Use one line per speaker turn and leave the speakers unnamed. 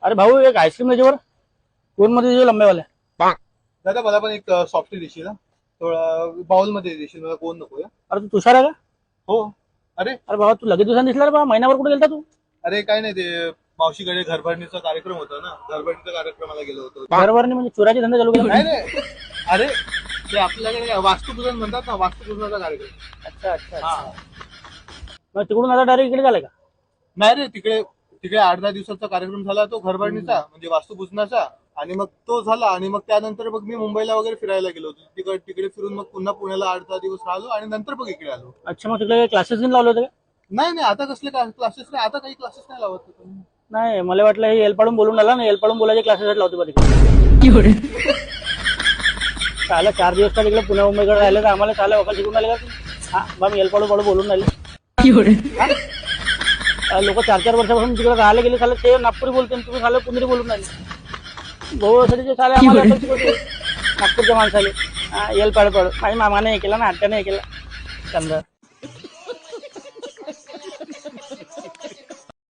अरे भाऊ एक आईस्क्रीम त्याच्यावर कोण मध्ये देऊ लंब्यावाल्या.
दादा मला पण एक सॉफ्टी देशील ना, थोडा बाउल मध्ये देशील, मला कोण नको.
अरे तू तुषार आहे का?
हो. अरे
अरे बाबा तू लगेच दिवसांनी दिसला रे बाबा, महिन्यावर कुठे गेलता तू?
अरे काय नाही, ते मावशीकडे घरभरणीचा कार्यक्रम होता ना, घरभरणीच्या कार्यक्रमाला गेलो होतो.
घरभरणी म्हणजे चोराची धंदा चालू केला?
नाही नाही, अरे ते आपल्याकडे वास्तुपूजन म्हणतात ना, वास्तुपूजनाचा कार्यक्रम.
अच्छा अच्छा
हा.
मग तिकडून आता डायरेक्ट इकडे झालाय का?
नाही रे, तिकडे तिकडे 8-10 दिवसाचा कार्यक्रम झाला तो घरभरणीचा, म्हणजे वास्तुपूजनाचा. आणि मग तो झाला आणि मग त्यानंतर मग मी मुंबईला वगैरे फिरायला गेलो होतो. तिकडे फिरून मग पुन्हा पुण्याला 8-10 दिवस राहिलो आणि नंतर मग इकडे आलो.
अच्छा मग तिकडे क्लासेस घेऊन लावले होते का?
नाही नाही, आता कसले क्लासेस नाही, आता काही क्लासेस नाही लावत तुम्ही.
नाही मला वाटलं हे एलपाडून बोलून आला ना, एलपाडून बोलायचे क्लासेस लावते बा तिकडे. चालेल 4 दिवस का तिकडे पुण्या मुंबईकडे राहिले तर आम्हाला चालेल वका शिकून आले का? हा बा मी एलपाडू पाडू बोलून राहिले. लोक 4-4 वर्षापासून तिकडे राहायला गेले, चालेल ते नागपुरी बोलते आणि तुम्ही चालेल पुणेरी बोलून राहिले. भाऊसाठी चालेल आम्हाला नागपूरच्या माणसाले एलपाडू पाडू. माझ्या मामाने हे केलं ना, आत्याने हे केलं समजा.